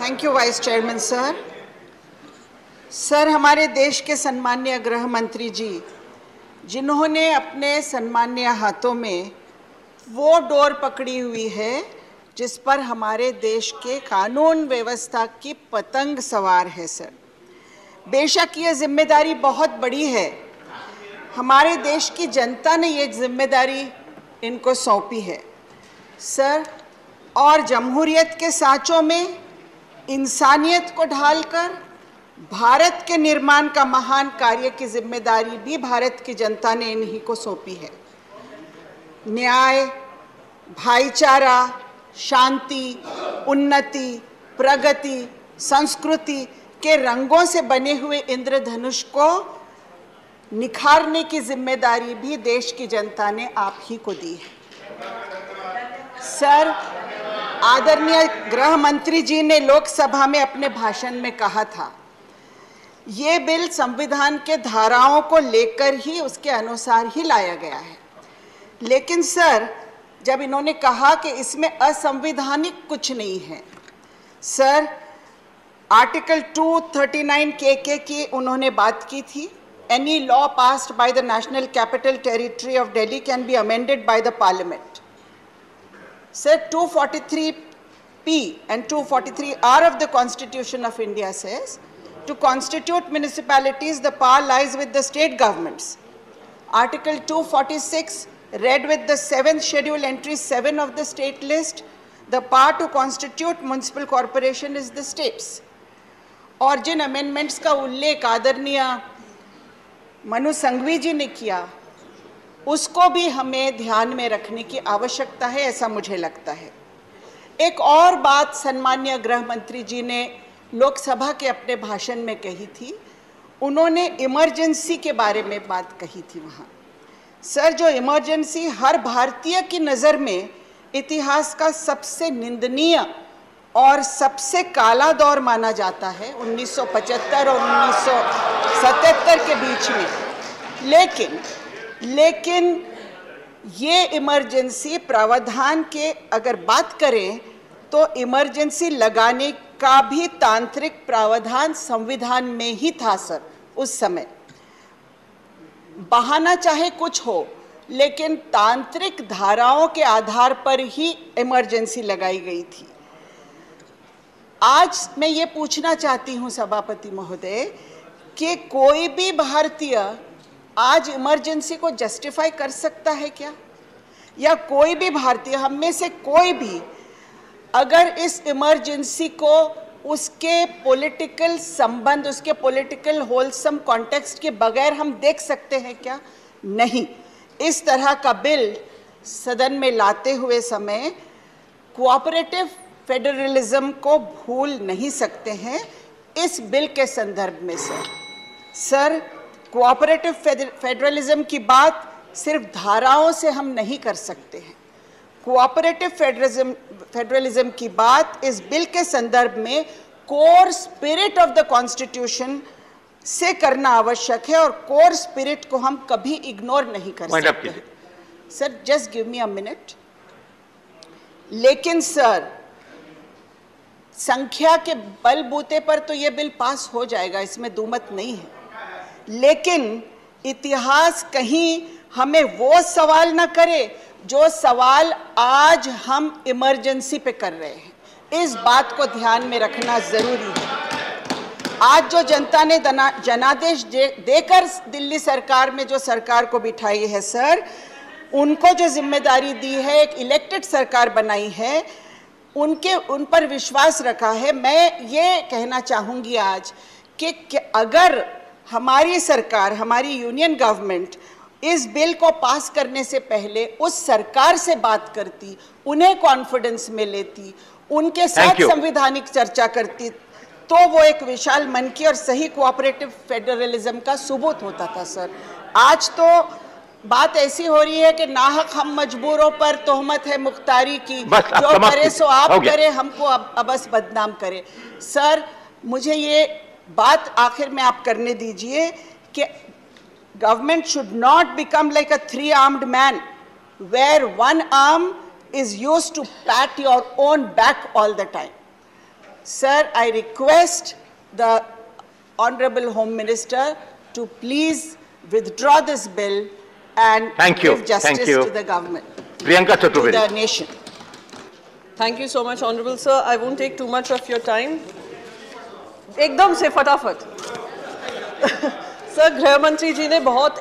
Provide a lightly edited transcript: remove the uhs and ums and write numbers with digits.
Thank you vice chairman sir. Sir, हमारे देश के सम्माननीय गृह मंत्री जी, जिन्होंने अपने सम्माननीय हाथों में वो डोर पकड़ी हुई है जिस पर हमारे देश के कानून व्यवस्था की पतंग सवार है सर। बेशक ये जिम्मेदारी बहुत बड़ी है, हमारे देश की जनता ने ये जिम्मेदारी इनको सौंपी है सर, और जमहूरियत के सांचों में इंसानियत को ढालकर भारत के निर्माण का महान कार्य की जिम्मेदारी भी भारत की जनता ने इन्हीं को सौंपी है। न्याय, भाईचारा, शांति, उन्नति, प्रगति, संस्कृति के रंगों से बने हुए इंद्रधनुष को निखारने की जिम्मेदारी भी देश की जनता ने आप ही को दी है सर। आदरणीय गृह मंत्री जी ने लोकसभा में अपने भाषण में कहा था, ये बिल संविधान के धाराओं को लेकर ही, उसके अनुसार ही लाया गया है। लेकिन सर, जब इन्होंने कहा कि इसमें असंवैधानिक कुछ नहीं है सर, आर्टिकल 239 के की उन्होंने बात की थी। Any law passed by the national capital territory of Delhi can be amended by the parliament. Sir, 243P and 243R of the Constitution of India says, to constitute municipalities, the power lies with the state governments. Article 246, read with the 7th schedule, entry 7 of the state list, the power to constitute municipal corporation is the states. और जिन amendments का उल्लेख आदरणीय मनु संघवी जी ने किया, उसको भी हमें ध्यान में रखने की आवश्यकता है, ऐसा मुझे लगता है। एक और बात सम्माननीय गृह मंत्री जी ने लोकसभा के अपने भाषण में कही थी, उन्होंने इमरजेंसी के बारे में बात कही थी वहाँ सर। जो इमरजेंसी हर भारतीय की नज़र में इतिहास का सबसे निंदनीय और सबसे काला दौर माना जाता है, 1975 और 1977 के बीच में। लेकिन ये इमरजेंसी प्रावधान के अगर बात करें तो इमरजेंसी लगाने का भी तांत्रिक प्रावधान संविधान में ही था सर। उस समय बहाना चाहे कुछ हो, लेकिन तांत्रिक धाराओं के आधार पर ही इमरजेंसी लगाई गई थी। आज मैं ये पूछना चाहती हूँ सभापति महोदय कि कोई भी भारतीय आज इमरजेंसी को जस्टिफाई कर सकता है क्या? या कोई भी भारतीय, हम में से कोई भी, अगर इस इमरजेंसी को उसके पॉलिटिकल संबंध, उसके पॉलिटिकल होलसम कॉन्टेक्स्ट के बगैर हम देख सकते हैं क्या? नहीं। इस तरह का बिल सदन में लाते हुए समय कोऑपरेटिव फेडरलिज्म को भूल नहीं सकते हैं इस बिल के संदर्भ में सर। कोऑपरेटिव फेडरलिज्म की बात सिर्फ धाराओं से हम नहीं कर सकते हैं। कोऑपरेटिव फेडरलिज्म की बात इस बिल के संदर्भ में core spirit of the constitution से करना आवश्यक है, और कोर स्पिरिट को हम कभी इग्नोर नहीं कर सकते। Sir, just give me a minute. लेकिन सर, संख्या के बलबूते पर तो ये बिल पास हो जाएगा, इसमें दुमत नहीं है। लेकिन इतिहास कहीं हमें वो सवाल न करे जो सवाल आज हम इमरजेंसी पे कर रहे हैं। इस बात को ध्यान में रखना जरूरी है। आज जो जनता ने जनादेश देकर दिल्ली सरकार में जो सरकार को बिठाई है सर, उनको जो जिम्मेदारी दी है, एक इलेक्टेड सरकार बनाई है, उन पर विश्वास रखा है। मैं ये कहना चाहूँगी आज कि अगर हमारी सरकार, हमारी यूनियन गवर्नमेंट इस बिल को पास करने से पहले उस सरकार से बात करती, उन्हें कॉन्फिडेंस में लेती, उनके साथ संवैधानिक चर्चा करती, तो वो एक विशाल मन की और सही कोऑपरेटिव फेडरलिज्म का सबूत होता था सर। आज तो बात ऐसी हो रही है कि नाहक हम मजबूरों पर तोहमत है मुख्तारी की, जो करे सो आप करे, हमको अबस बदनाम करे। सर, मुझे ये बात आखिर में आप करने दीजिए कि government should not become like a 3-armed man where one arm is used to pat your own back all the time. Sir, I request the Honorable Home Minister to please withdraw this bill and give justice to the government, Priyanka Chaturvedi. to the nation. Thank you so much, Honorable Sir. I won't take too much of your time. एकदम से फटाफट. Sir, गृह मंत्री जी ने बहुत